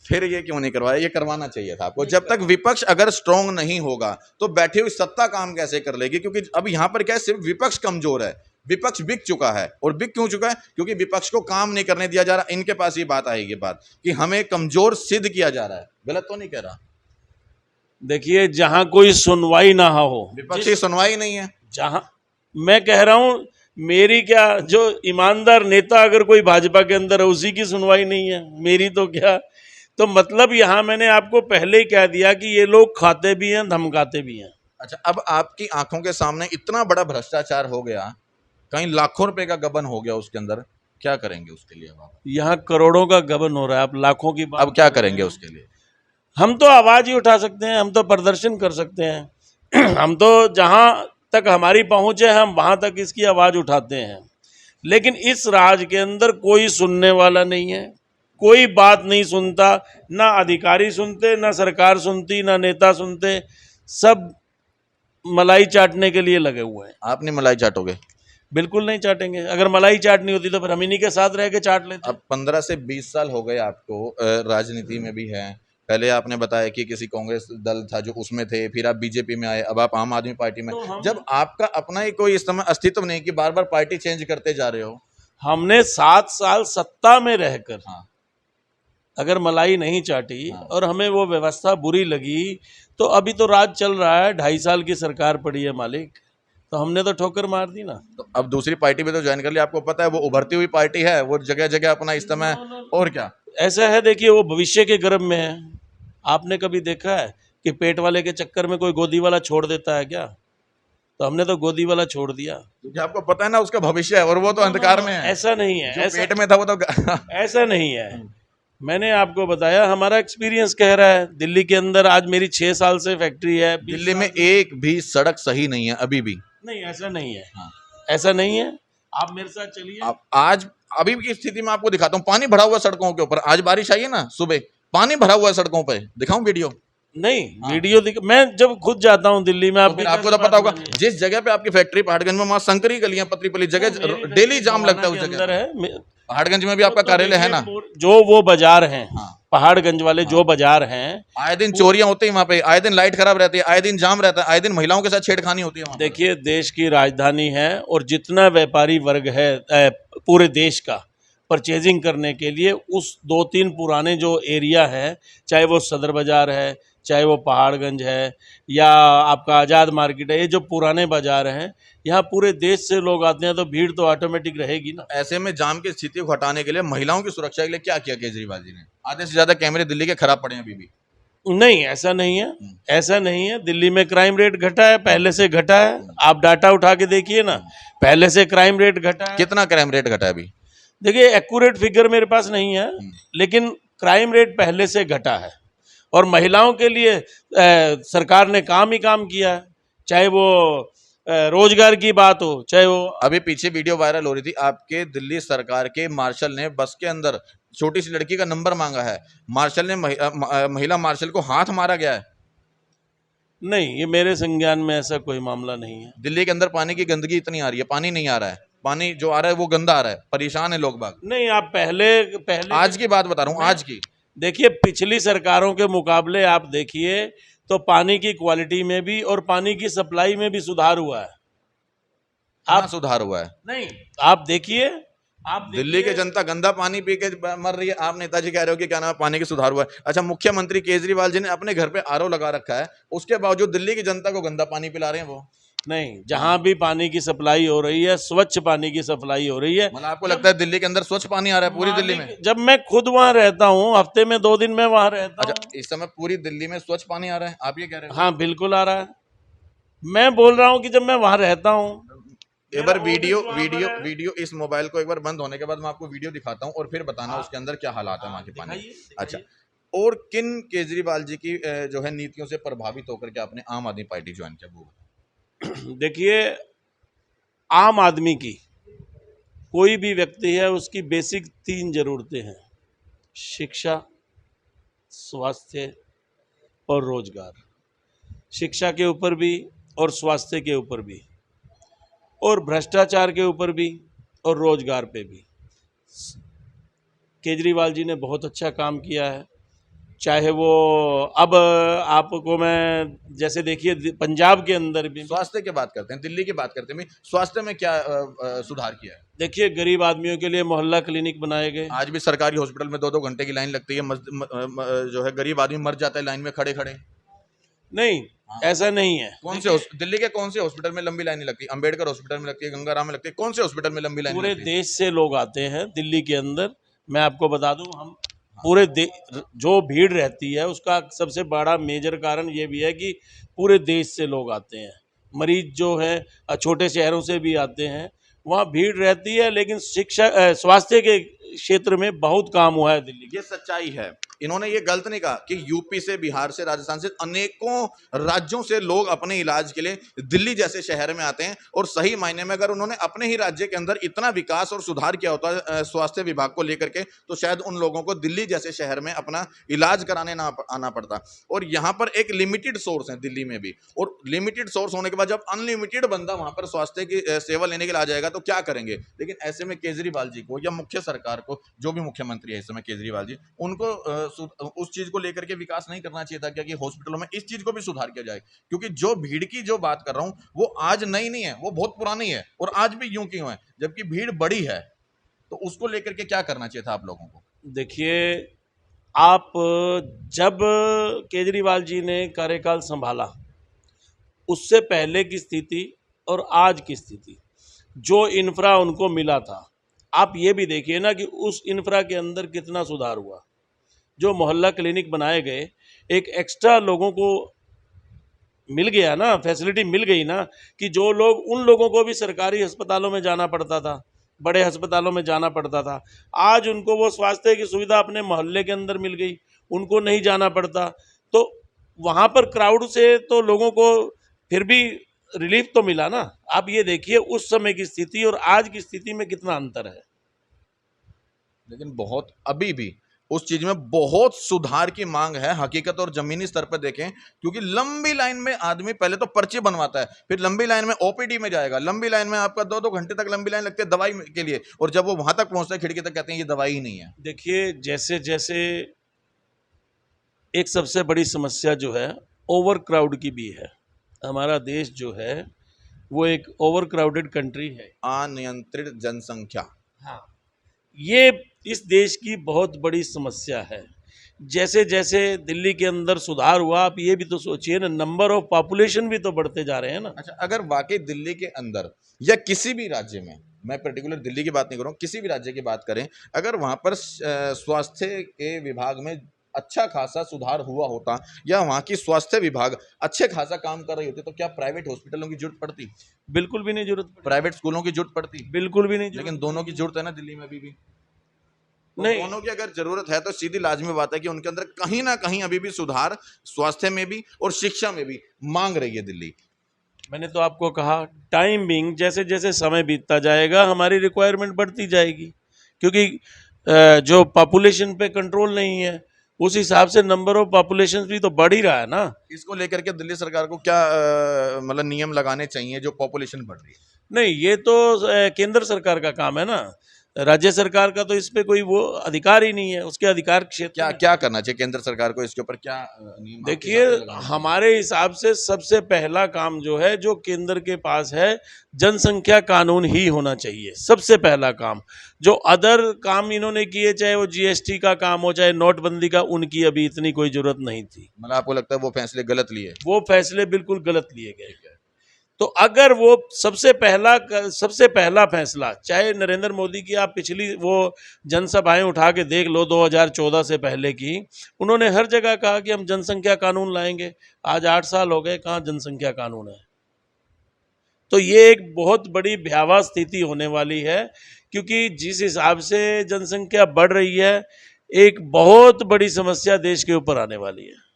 फिर ये क्यों नहीं करवाया? ये करवाना चाहिए था आपको। जब तक विपक्ष अगर स्ट्रांग नहीं होगा तो बैठी हुई सत्ता काम कैसे कर लेगी? क्योंकि अब यहाँ पर क्या है, सिर्फ विपक्ष कमजोर है, विपक्ष बिक चुका है। और बिक क्यों चुका है? क्योंकि विपक्ष को काम नहीं करने दिया जा रहा। इनके पास ये बात आएगी, बात कि हमें कमजोर सिद्ध किया जा रहा है। गलत तो नहीं कह रहा? देखिए, जहाँ कोई सुनवाई ना हो, विपक्ष की सुनवाई नहीं है। जहाँ मैं कह रहा हूँ, मेरी क्या, जो ईमानदार नेता अगर कोई भाजपा के अंदर है उसी की सुनवाई नहीं है, मेरी तो क्या। तो मतलब यहाँ मैंने आपको पहले ही कह दिया कि ये लोग खाते भी हैं, धमकाते भी हैं। अच्छा, अब आपकी आंखों के सामने इतना बड़ा भ्रष्टाचार हो गया, कहीं लाखों रुपए का गबन हो गया उसके अंदर, क्या करेंगे उसके लिए? आप यहाँ करोड़ों का गबन हो रहा है, आप लाखों की बात। अब क्या करेंगे उसके लिए? हम तो आवाज़ ही उठा सकते हैं, हम तो प्रदर्शन कर सकते हैं। हम तो जहाँ तक हमारी पहुँच है, हम वहाँ तक इसकी आवाज़ उठाते हैं। लेकिन इस राज के अंदर कोई सुनने वाला नहीं है, कोई बात नहीं सुनता, ना अधिकारी सुनते, ना सरकार सुनती, ना नेता सुनते, सब मलाई चाटने के लिए लगे हुए हैं। आप नहीं मलाई चाटोगे? बिल्कुल नहीं चाटेंगे। अगर मलाई चाटनी होती तो फिर हम इन्हीं के साथ रह के चाट लेते। अब 15 से 20 साल हो गए आपको, राजनीति में भी है। पहले आपने बताया कि किसी कांग्रेस दल था जो उसमें थे, फिर आप बीजेपी में आए, अब आप आम आदमी पार्टी में। तो जब आपका अपना ही कोई इस समय अस्तित्व नहीं कि बार बार पार्टी चेंज करते जा रहे हो। हमने 7 साल सत्ता में रहकर हाँ, अगर मलाई नहीं चाटी हाँ। और हमें वो व्यवस्था बुरी लगी, तो अभी तो राज चल रहा है, 2.5 साल की सरकार पड़ी है मालिक, तो हमने तो ठोकर मार दी ना। तो अब दूसरी पार्टी में तो ज्वाइन कर लिया। आपको पता है वो उभरती हुई पार्टी है, वो जगह जगह अपना इस समय। और क्या ऐसा है, देखिए, वो भविष्य के गर्भ में है। आपने कभी देखा है कि पेट वाले के चक्कर में कोई गोदी वाला छोड़ देता है क्या? तो हमने तो गोदी वाला छोड़ दिया, क्योंकि आपको पता है ना उसका भविष्य है, और वो तो अंधकार में है। ऐसा नहीं है, जो पेट में था वो तो ऐसा नहीं है। मैंने आपको बताया, हमारा एक्सपीरियंस कह रहा है। दिल्ली के अंदर आज मेरी 6 साल से फैक्ट्री है। दिल्ली में एक भी सड़क सही नहीं है अभी भी। नहीं, ऐसा नहीं है। हाँ। ऐसा नहीं है, आप मेरे साथ चलिए। आज अभी की स्थिति में आपको दिखाता हूँ, पानी भरा हुआ है सड़कों के ऊपर। आज बारिश आई है ना सुबह, पानी भरा हुआ है सड़कों पे, दिखाऊं वीडियो? नहीं वीडियो मैं जब खुद जाता हूँ दिल्ली में, तो फिर आपको तो पता होगा, जिस जगह पे आपकी फैक्ट्री पहाड़गंज में, वहां संकरी गलियां, पतली पतली जगह, डेली जाम लगता है उस अंदर जगह। है। पहाड़गंज में भी आपका कार्यालय है ना? जो वो बाजार हैं, हाँ। पहाड़गंज वाले जो बाजार हैं, आए दिन चोरियां होती है वहां पे, आए दिन लाइट खराब रहती है, आए दिन जाम रहता है, आए दिन महिलाओं के साथ छेड़खानी होती है वहां पर। देखिए देश की राजधानी है और जितना व्यापारी वर्ग है पूरे देश का परचेजिंग करने के लिए उस 2-3 पुराने जो एरिया है, चाहे वो सदर बाज़ार है, चाहे वो पहाड़गंज है या आपका आज़ाद मार्केट है, ये जो पुराने बाज़ार हैं, यहाँ पूरे देश से लोग आते हैं, तो भीड़ तो ऑटोमेटिक रहेगी ना। ऐसे में जाम की स्थिति को हटाने के लिए, महिलाओं की सुरक्षा के लिए क्या किया केजरीवाल जी ने? आधे से ज्यादा कैमरे दिल्ली के खराब पड़े हैं अभी भी। नहीं, ऐसा नहीं है, ऐसा नहीं है। दिल्ली में क्राइम रेट घटा है, पहले से घटा है। आप डाटा उठा के देखिए ना, पहले से क्राइम रेट घटा है। कितना क्राइम रेट घटा है अभी? देखिए एक्यूरेट फिगर मेरे पास नहीं है, लेकिन क्राइम रेट पहले से घटा है और महिलाओं के लिए सरकार ने काम ही काम किया है, चाहे वो रोजगार की बात हो, चाहे वो अभी पीछे वीडियो वायरल हो रही थी, आपके दिल्ली सरकार के मार्शल ने बस के अंदर छोटी सी लड़की का नंबर मांगा है, मार्शल ने महिला मार्शल को हाथ मारा गया है। नहीं, ये मेरे संज्ञान में ऐसा कोई मामला नहीं है। दिल्ली के अंदर पानी की गंदगी इतनी आ रही है, पानी नहीं आ रहा है, पानी जो आ रहा है वो गंदा आ रहा है, परेशान है लोग बाग। नहीं, आप पहले आज की बात बता रहा हूँ, आज की। देखिए पिछली सरकारों के मुकाबले आप देखिए तो पानी की क्वालिटी में भी और पानी की सप्लाई में भी सुधार हुआ है। आप सुधार हुआ है? नहीं, आप देखिए, दिल्ली की जनता गंदा पानी पी के मर रही है, आप नेताजी कह रहे हो कि क्या नाम है, पानी की सुधार हुआ है। अच्छा, मुख्यमंत्री केजरीवाल जी ने अपने घर पे आरओ लगा रखा है, उसके बावजूद दिल्ली की जनता को गंदा पानी पिला रहे हैं वो। नहीं, जहां भी पानी की सप्लाई हो रही है, स्वच्छ पानी की सप्लाई हो रही है। मतलब आपको लगता है दिल्ली के अंदर स्वच्छ पानी आ रहा है पूरी दिल्ली में? जब मैं खुद वहां रहता हूँ, हफ्ते में 2 दिन मैं वहां रहता हूँ। अच्छा, इस समय पूरी दिल्ली में स्वच्छ पानी आ रहा है, आप ये कह रहे हो? हाँ बिल्कुल आ रहा है। मैं बोल रहा हूँ कि जब मैं वहां रहता हूँ। एक बार वीडियो इस मोबाइल को एक बार बंद होने के बाद मैं आपको वीडियो दिखाता हूँ और फिर बताना उसके अंदर क्या हालात है वहाँ के पानी। अच्छा, और किन केजरीवाल जी की जो है नीतियों से प्रभावित होकर के आपने आम आदमी पार्टी ज्वाइन किया वो? देखिए, आम आदमी की कोई भी व्यक्ति है, उसकी बेसिक 3 जरूरतें हैं: शिक्षा, स्वास्थ्य और रोजगार। शिक्षा के ऊपर भी और स्वास्थ्य के ऊपर भी और भ्रष्टाचार के ऊपर भी और रोजगार पे भी केजरीवाल जी ने बहुत अच्छा काम किया है। चाहे वो अब आपको मैं जैसे देखिए पंजाब के अंदर भी, स्वास्थ्य की बात करते हैं, दिल्ली की बात करते हैं, स्वास्थ्य में क्या सुधार किया है? देखिए गरीब आदमियों के लिए मोहल्ला क्लिनिक बनाए गए। आज भी सरकारी हॉस्पिटल में 2-2 घंटे की लाइन लगती है, जो है गरीब आदमी मर जाता है लाइन में खड़े खड़े। नहीं, ऐसा नहीं है। कौन से दिल्ली के कौन से हॉस्पिटल में लंबी लाइन लगती है? अंबेडकर हॉस्पिटल में लगती है, गंगाराम में लगती है, कौन से हॉस्पिटल में लंबी लाइन? पूरे देश से लोग आते हैं दिल्ली के अंदर। मैं आपको बता दूं, हम पूरे जो भीड़ रहती है उसका सबसे बड़ा मेजर कारण ये भी है कि पूरे देश से लोग आते हैं। मरीज जो है छोटे शहरों से भी आते हैं, वहाँ भीड़ रहती है, लेकिन शिक्षा स्वास्थ्य के क्षेत्र में बहुत काम हुआ है दिल्ली। ये सच्चाई है, इन्होंने ये गलत नहीं कहा कि यूपी से, बिहार से, राजस्थान से, अनेकों राज्यों से लोग अपने इलाज के लिए दिल्ली जैसे शहर में आते हैं। और सही मायने में अगर उन्होंने अपने ही राज्य के अंदर इतना विकास और सुधार किया होता है स्वास्थ्य विभाग को लेकर के, तो शायद उन लोगों को दिल्ली जैसे शहर में अपना इलाज कराने ना आना पड़ता। और यहाँ पर एक लिमिटेड सोर्स है दिल्ली में भी, और लिमिटेड सोर्स होने के बाद जब अनलिमिटेड बंदा वहां पर स्वास्थ्य की सेवा लेने के लिए आ जाएगा तो क्या करेंगे? लेकिन ऐसे में केजरीवाल जी को या मुख्य सरकार को, जो भी मुख्यमंत्री है इस समय केजरीवाल जी, उनको उस चीज को लेकर के विकास नहीं करना चाहिए था क्या कि हॉस्पिटलों में इस चीज को भी सुधार किया जाए? क्योंकि जो भीड़ की जो बात कर रहा हूं वो आज नई नहीं है, वो बहुत पुरानी है और आज भी यूं क्यों है जबकि भीड़ बड़ी है। तो उसको लेकर के क्या करना चाहिए था आप लोगों को? देखिए, आप जब केजरीवाल जी ने कार्यकाल संभाला, उससे पहले की स्थिति और आज की स्थिति, जो इंफ्रा उनको मिला था, आप ये भी देखिए ना कि उस इंफ्रा के अंदर कितना सुधार हुआ। जो मोहल्ला क्लिनिक बनाए गए, एक एक्स्ट्रा लोगों को मिल गया ना, फैसिलिटी मिल गई ना, कि जो लोग, उन लोगों को भी सरकारी अस्पतालों में जाना पड़ता था, बड़े अस्पतालों में जाना पड़ता था, आज उनको वो स्वास्थ्य की सुविधा अपने मोहल्ले के अंदर मिल गई, उनको नहीं जाना पड़ता। तो वहाँ पर क्राउड से तो लोगों को फिर भी रिलीफ तो मिला ना। आप ये देखिए उस समय की स्थिति और आज की स्थिति में कितना अंतर है। लेकिन बहुत अभी भी उस चीज में बहुत सुधार की मांग है, हकीकत और जमीनी स्तर पर देखें। क्योंकि लंबी लाइन में आदमी पहले तो पर्ची बनवाता है, फिर लंबी लाइन में ओपीडी में जाएगा, लंबी लाइन में आपका 2-2 घंटे तक लंबी लाइन लगती है दवाई के लिए, और जब वो वहां तक पहुंचता है खिड़की तक कहते हैं ये दवाई ही नहीं है। देखिए, जैसे जैसे एक सबसे बड़ी समस्या जो है ओवर क्राउड की भी है। हमारा देश जो है वो एक ओवर क्राउडेड कंट्री है। अनियंत्रित जनसंख्या, हाँ, ये इस देश की बहुत बड़ी समस्या है। जैसे जैसे दिल्ली के अंदर सुधार हुआ, आप ये भी तो सोचिए ना, नंबर ऑफ पॉपुलेशन भी तो बढ़ते जा रहे हैं ना। अच्छा, अगर वाकई दिल्ली के अंदर या किसी भी राज्य में, मैं पर्टिकुलर दिल्ली की बात नहीं कर रहा हूँ, किसी भी राज्य की बात करें, अगर वहां पर स्वास्थ्य के विभाग में अच्छा खासा सुधार हुआ होता या वहां की स्वास्थ्य विभाग अच्छे खासा काम कर रही होती, तो क्या प्राइवेट हॉस्पिटलों की जरूरत पड़ती, बिल्कुल भी नहीं जरूरत पड़ी, प्राइवेट स्कूलों की जरूरत पड़ती? बिल्कुल भी नहीं जरूरत। लेकिन दोनों की जरूरत है ना दिल्ली में अभी भी। तो नहीं, दोनों की अगर जरूरत है तो सीधी लाजमी बात है कि उनके अंदर कहीं ना कहीं अभी भी सुधार स्वास्थ्य में भी और शिक्षा में भी मांग रही है दिल्ली। मैंने तो आपको कहा, टाइम बिंग जैसे जैसे समय बीतता जाएगा हमारी रिक्वायरमेंट बढ़ती जाएगी, क्योंकि जो पॉपुलेशन पे कंट्रोल नहीं है, उस हिसाब से नंबर ऑफ पॉपुलेशन भी तो बढ़ ही रहा है ना। इसको लेकर के दिल्ली सरकार को क्या मतलब नियम लगाने चाहिए जो पॉपुलेशन बढ़ रही है? नहीं, ये तो केंद्र सरकार का काम है ना, राज्य सरकार का तो इस पे कोई वो अधिकार ही नहीं है, उसके अधिकार क्षेत्र क्या में। क्या करना चाहिए केंद्र सरकार को इसके ऊपर, क्या नियम आपके देखिए, हिसाब से लगाने चाहिए? हमारे हिसाब से सबसे पहला काम जो है, जो केंद्र के पास है, जनसंख्या कानून ही होना चाहिए। सबसे पहला काम, जो अदर काम इन्होंने किए, चाहे वो जीएसटी का काम हो, चाहे नोटबंदी का, उनकी अभी इतनी कोई जरूरत नहीं थी। मतलब आपको लगता है वो फैसले गलत लिए? वो फैसले बिल्कुल गलत लिए गए। तो अगर वो सबसे पहला फैसला, चाहे नरेंद्र मोदी की आप पिछली वो जनसभाएं उठा के देख लो 2014 से पहले की, उन्होंने हर जगह कहा कि हम जनसंख्या कानून लाएंगे। आज 8 साल हो गए, कहाँ जनसंख्या कानून है? तो ये एक बहुत बड़ी भयावह स्थिति होने वाली है, क्योंकि जिस हिसाब से जनसंख्या बढ़ रही है, एक बहुत बड़ी समस्या देश के ऊपर आने वाली है।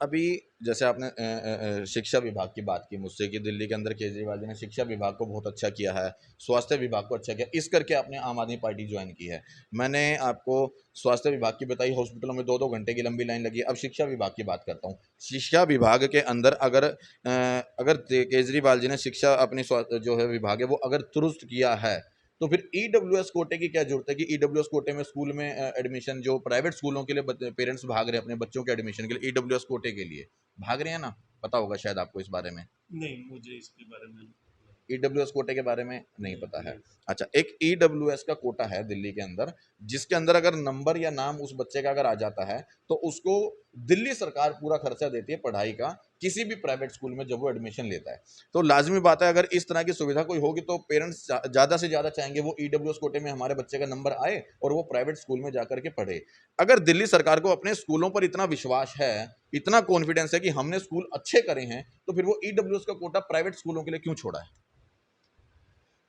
अभी जैसे आपने शिक्षा विभाग की बात की मुझसे कि दिल्ली के अंदर केजरीवाल जी ने शिक्षा विभाग को बहुत अच्छा किया है, स्वास्थ्य विभाग को अच्छा किया, इस करके आपने आम आदमी पार्टी ज्वाइन की है। मैंने आपको स्वास्थ्य विभाग की बताई, हॉस्पिटलों में 2-2 घंटे की लंबी लाइन लगी। अब शिक्षा विभाग की बात करता हूँ। शिक्षा विभाग के अंदर अगर केजरीवाल जी ने शिक्षा अपनी जो है विभाग है वो अगर दुरुस्त किया है, तो फिर ईडब्ल्यूएस कोटे की क्या जरूरत है कि ईडब्ल्यूएस कोटे में स्कूल में एडमिशन, जो प्राइवेट स्कूलों के लिए पेरेंट्स भाग रहे हैं अपने बच्चों के एडमिशन के लिए, ईडब्ल्यूएस कोटे के लिए भाग रहे हैं ना, पता होगा शायद आपको इस बारे में। नहीं, मुझे इसके बारे में ईडब्ल्यूएस कोटे के बारे में नहीं पता है? अच्छा, एक ईडब्ल्यूएस का कोटा है दिल्ली के अंदर, जिसके अंदर अगर नंबर या नाम उस बच्चे का अगर आ जाता है तो उसको दिल्ली सरकार पूरा खर्चा देती है पढ़ाई का, किसी भी प्राइवेट स्कूल में जब वो एडमिशन लेता है। तो लाजमी बात है अगर इस तरह की सुविधा कोई होगी तो पेरेंट्स ज़्यादा से ज़्यादा चाहेंगे वो ईडब्ल्यूएस कोटे में हमारे बच्चे का नंबर आए और वो प्राइवेट स्कूल में जाकर के पढ़े। अगर दिल्ली सरकार को अपने स्कूलों पर इतना विश्वास है, इतना कॉन्फिडेंस है कि हमने स्कूल अच्छे करे हैं, तो फिर वो ईडब्ल्यूएस का कोटा प्राइवेट स्कूलों के लिए क्यों छोड़ा है?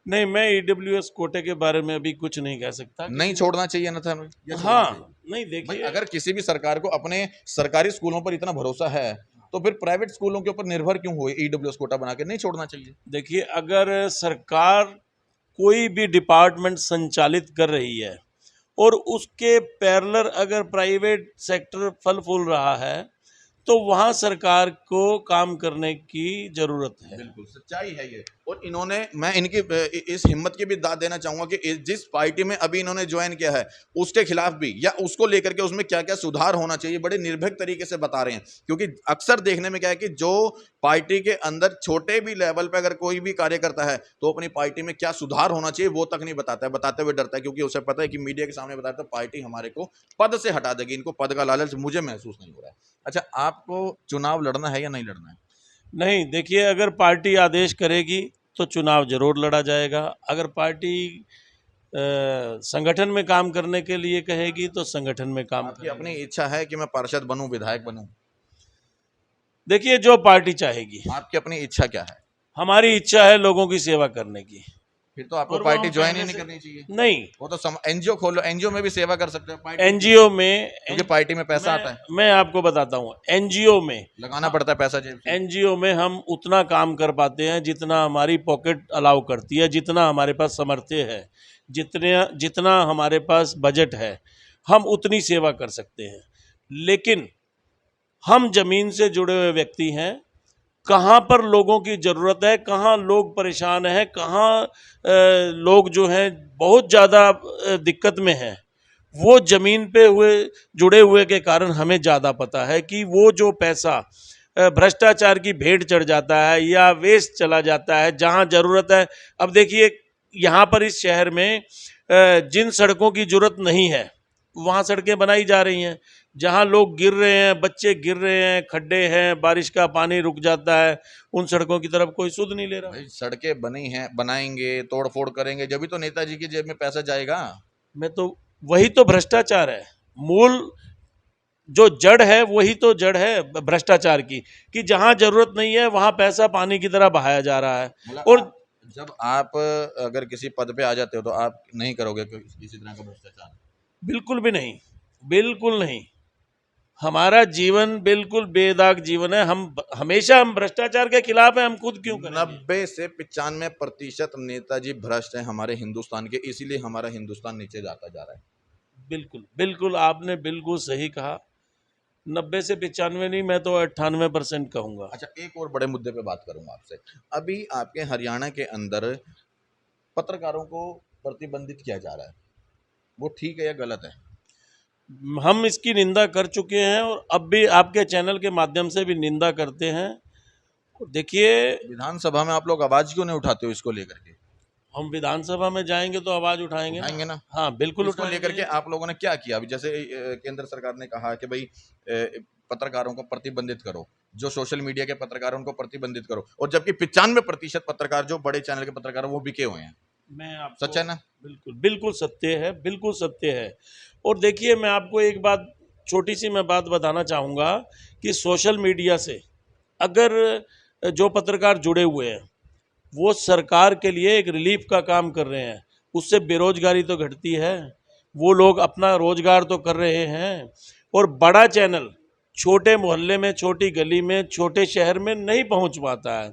नहीं, मैं ईडब्ल्यूएस कोटे के बारे में अभी कुछ नहीं कह सकता। नहीं छोड़ना चाहिए ना था या छोड़ना चाहिए? हाँ, नहीं, भाई देखिए, अगर किसी भी सरकार को अपने सरकारी स्कूलों पर इतना भरोसा है तो फिर प्राइवेट स्कूलों के ऊपर निर्भर क्यों हुए? ईडब्ल्यूएस कोटा बना के नहीं छोड़ना चाहिए? देखिए, अगर सरकार कोई भी डिपार्टमेंट संचालित कर रही है और उसके पैरेलल अगर प्राइवेट सेक्टर फल फूल रहा है, तो वहाँ सरकार को काम करने की जरूरत है। बिल्कुल सच्चाई है ये। और इन्होंने, मैं इनकी इस हिम्मत की भी दाद देना चाहूंगा कि जिस पार्टी में अभी इन्होंने ज्वाइन किया है उसके खिलाफ भी या उसको लेकर के उसमें क्या क्या सुधार होना चाहिए बड़े निर्भीक तरीके से बता रहे हैं। क्योंकि अक्सर देखने में क्या है कि जो पार्टी के अंदर छोटे भी लेवल पे अगर कोई भी कार्य करता है तो अपनी पार्टी में क्या सुधार होना चाहिए वो तक नहीं बताता है, बताते हुए डरता है, क्योंकि उसे पता है कि मीडिया के सामने बताता है पार्टी हमारे को पद से हटा देगी। इनको पद का लालच मुझे महसूस नहीं हो रहा है। अच्छा, आपको चुनाव लड़ना है या नहीं लड़ना है? नहीं, देखिए, अगर पार्टी आदेश करेगी तो चुनाव जरूर लड़ा जाएगा। अगर पार्टी संगठन में काम करने के लिए कहेगी तो संगठन में काम आपकी करेंगे। अपनी इच्छा है कि मैं पार्षद बनूं, विधायक बनूं? देखिए, जो पार्टी चाहेगी। आपकी अपनी इच्छा क्या है? हमारी इच्छा है लोगों की सेवा करने की। फिर तो आपको और वो पार्टी हम ज्वाइन ही पहले नहीं से करनी चाहिए। नहीं। वो तो एनजीओ खोलो, एनजीओ में भी सेवा कर सकते हो, पार्टी एनजीओ में क्योंकि पार्टी में पैसा आता है, मैं आपको बताता हूँ, एनजीओ में लगाना पड़ता है पैसा जेब से। एनजीओ में हम उतना काम कर पाते हैं जितना हमारी पॉकेट अलाउ करती है, जितना हमारे पास सामर्थ्य है, जितना हमारे पास बजट है, हम उतनी सेवा कर सकते हैं। लेकिन हम जमीन से जुड़े हुए व्यक्ति हैं, कहाँ पर लोगों की ज़रूरत है, कहाँ लोग परेशान हैं, कहाँ लोग जो हैं बहुत ज़्यादा दिक्कत में हैं, वो ज़मीन पे जुड़े हुए के कारण हमें ज़्यादा पता है कि वो जो पैसा भ्रष्टाचार की भेंट चढ़ जाता है या वेस्ट चला जाता है जहाँ ज़रूरत है। अब देखिए, यहाँ पर इस शहर में जिन सड़कों की ज़रूरत नहीं है वहाँ सड़कें बनाई जा रही हैं, जहाँ लोग गिर रहे हैं, बच्चे गिर रहे हैं, खड्डे हैं, बारिश का पानी रुक जाता है, उन सड़कों की तरफ कोई सुध नहीं ले रहा। भाई सड़कें बनी हैं, बनाएंगे, तोड़ फोड़ करेंगे, जब भी तो नेताजी की जेब में पैसा जाएगा। मैं तो वही तो भ्रष्टाचार है, मूल जो जड़ है वही तो जड़ है भ्रष्टाचार की, कि जहाँ जरूरत नहीं है वहाँ पैसा पानी की तरह बहाया जा रहा है। मतलब और जब आप अगर किसी पद पे आ जाते हो तो आप नहीं करोगे किसी तरह का भ्रष्टाचार? बिल्कुल भी नहीं, बिल्कुल नहीं। हमारा जीवन बिल्कुल बेदाग जीवन है। हमेशा हम भ्रष्टाचार के खिलाफ हैं, हम खुद क्यों करेंगे? 90 से 95% नेताजी भ्रष्ट हैं हमारे हिंदुस्तान के, इसीलिए हमारा हिंदुस्तान नीचे जाता जा रहा है। बिल्कुल बिल्कुल, आपने बिल्कुल सही कहा। 90 से 95 नहीं, मैं तो 98% कहूँगा। अच्छा, एक और बड़े मुद्दे पे बात करूंगा आपसे। अभी आपके हरियाणा के अंदर पत्रकारों को प्रतिबंधित किया जा रहा है, वो ठीक है या गलत है? हम इसकी निंदा कर चुके हैं और अब भी आपके चैनल के माध्यम से भी निंदा करते हैं। देखिए, विधानसभा में आप लोग आवाज क्यों नहीं उठाते हो इसको लेकर के? हम विधानसभा में जाएंगे तो आवाज उठाएंगे ना। उठाएंगे ना? हाँ बिल्कुल इसको उठाएंगे। लेकर के आप लोगों ने क्या किया? अभी जैसे केंद्र सरकार ने कहा कि भाई पत्रकारों को प्रतिबंधित करो, जो सोशल मीडिया के पत्रकार हैं उनको प्रतिबंधित करो, और जबकि 95% पत्रकार जो बड़े चैनल के पत्रकार हैं वो बिके हुए हैं। मैं आपको सच है ना? बिल्कुल बिल्कुल सत्य है, बिल्कुल सत्य है। और देखिए, मैं आपको एक बात, छोटी सी मैं बात बताना चाहूँगा कि सोशल मीडिया से अगर जो पत्रकार जुड़े हुए हैं वो सरकार के लिए एक रिलीफ का काम कर रहे हैं, उससे बेरोजगारी तो घटती है, वो लोग अपना रोजगार तो कर रहे हैं। और बड़ा चैनल छोटे मोहल्ले में, छोटी गली में, छोटे शहर में नहीं पहुंच पाता है,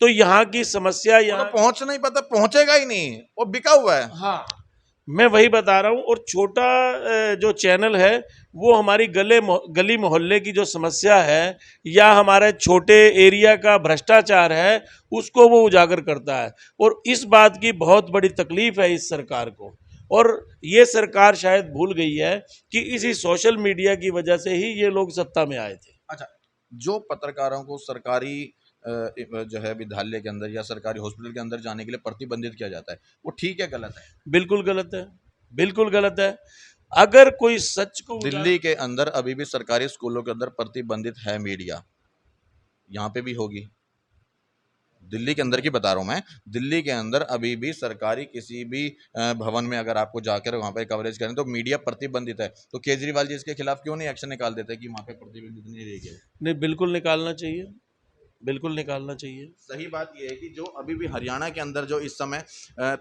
तो यहाँ की समस्या वो तो यहाँ। पहुंच नहीं पाता, पहुंचेगा ही नहीं, वो बिका हुआ है। हाँ, मैं वही बता रहा हूँ। और छोटा जो चैनल है वो हमारी गली मोहल्ले की जो समस्या है या हमारे छोटे एरिया का भ्रष्टाचार है उसको वो उजागर करता है। और इस बात की बहुत बड़ी तकलीफ है इस सरकार को, और ये सरकार शायद भूल गई है कि इसी सोशल मीडिया की वजह से ही ये लोग सत्ता में आए थे। अच्छा, जो पत्रकारों को सरकारी जो है विद्यालय के अंदर या सरकारी हॉस्पिटल के अंदर जाने के लिए प्रतिबंधित किया जाता है, वो ठीक है गलत है? बिल्कुल गलत है, बिल्कुल गलत है। अगर कोई सच को दिल्ली के अंदर अभी भी सरकारी स्कूलों के अंदर प्रतिबंधित है मीडिया, यहाँ पे भी होगी। दिल्ली के अंदर की बता रहा हूँ मैं, दिल्ली के अंदर अभी भी सरकारी किसी भी भवन में अगर आपको जाकर वहाँ पे कवरेज करें तो मीडिया प्रतिबंधित है। तो केजरीवाल जी इसके खिलाफ क्यों नहीं एक्शन निकाल देते कि वहाँ पे प्रतिबंधित नहीं रहेगी? नहीं, बिल्कुल निकालना चाहिए, बिल्कुल निकालना चाहिए। सही बात यह है कि जो अभी भी हरियाणा के अंदर जो इस समय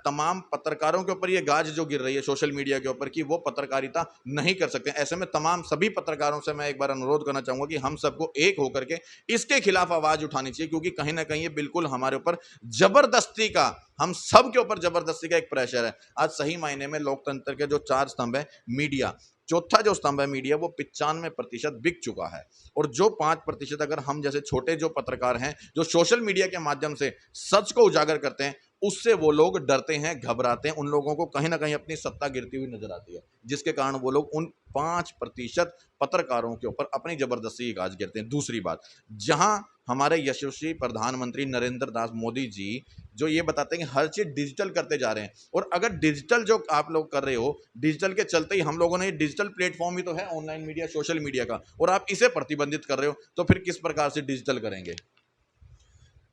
तमाम पत्रकारों के ऊपर ये गाज जो गिर रही है सोशल मीडिया के ऊपर कि वो पत्रकारिता नहीं कर सकते, ऐसे में तमाम सभी पत्रकारों से मैं एक बार अनुरोध करना चाहूंगा कि हम सबको एक होकर के इसके खिलाफ आवाज उठानी चाहिए, क्योंकि कहीं ना कहीं ये बिल्कुल हमारे ऊपर जबरदस्ती का, हम सब के ऊपर जबरदस्ती का एक प्रेशर है। आज सही मायने में लोकतंत्र के जो 4 स्तंभ है, मीडिया, चौथा जो स्तंभ है मीडिया, वो 95% बिक चुका है। और जो 5% अगर हम जैसे छोटे जो पत्रकार हैं जो सोशल मीडिया के माध्यम से सच को उजागर करते हैं, उससे वो लोग डरते हैं, घबराते हैं, उन लोगों को कहीं ना कहीं अपनी सत्ता गिरती हुई नजर आती है, जिसके कारण वो लोग उन 5% पत्रकारों के ऊपर अपनी जबरदस्ती की गाज गिरते हैं। दूसरी बात, जहां हमारे यशस्वी प्रधानमंत्री नरेंद्र दास मोदी जी जो ये बताते हैं कि हर चीज डिजिटल करते जा रहे हैं, और अगर डिजिटल जो आप लोग कर रहे हो, डिजिटल के चलते ही हम लोगों ने डिजिटल प्लेटफॉर्म ही तो है ऑनलाइन मीडिया, सोशल मीडिया का, और आप इसे प्रतिबंधित कर रहे हो, तो फिर किस प्रकार से डिजिटल करेंगे?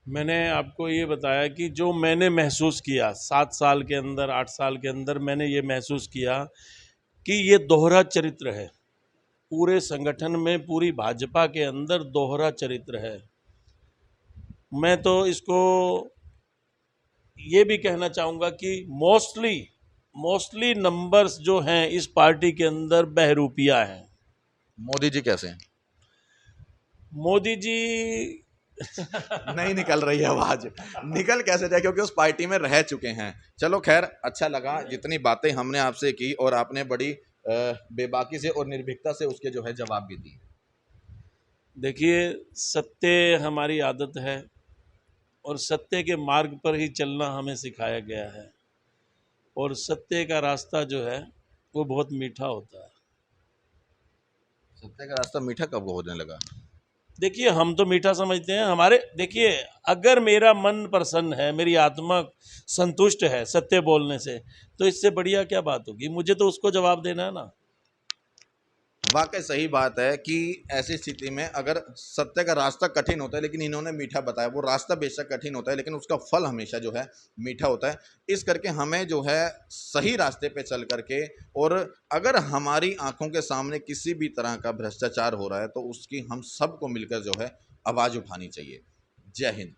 मैंने आपको ये बताया कि जो मैंने महसूस किया 7 साल के अंदर, 8 साल के अंदर, मैंने ये महसूस किया कि ये दोहरा चरित्र है पूरे संगठन में, पूरी भाजपा के अंदर दोहरा चरित्र है। मैं तो इसको ये भी कहना चाहूँगा कि मोस्टली नंबर्स जो हैं इस पार्टी के अंदर बहरूपिया हैं। मोदी जी कैसे हैं? मोदी जी नहीं निकल रही है आवाज, निकल कैसे जाए, क्योंकि उस पार्टी में रह चुके हैं। चलो खैर, अच्छा लगा जितनी बातें हमने आपसे की और आपने बड़ी बेबाकी से और निर्भीकता से उसके जो है जवाब भी दिए। देखिए, सत्य हमारी आदत है और सत्य के मार्ग पर ही चलना हमें सिखाया गया है, और सत्य का रास्ता जो है वो बहुत मीठा होता है। सत्य का रास्ता मीठा कब होने लगा? देखिए, हम तो मीठा समझते हैं हमारे। देखिए, अगर मेरा मन प्रसन्न है, मेरी आत्मा संतुष्ट है सत्य बोलने से, तो इससे बढ़िया क्या बात होगी? मुझे तो उसको जवाब देना है ना। वाकई सही बात है कि ऐसी स्थिति में अगर सत्य का रास्ता कठिन होता है, लेकिन इन्होंने मीठा बताया, वो रास्ता बेशक कठिन होता है लेकिन उसका फल हमेशा जो है मीठा होता है। इस करके हमें जो है सही रास्ते पे चल करके, और अगर हमारी आंखों के सामने किसी भी तरह का भ्रष्टाचार हो रहा है तो उसकी हम सबको मिलकर जो है आवाज़ उठानी चाहिए। जय हिंद।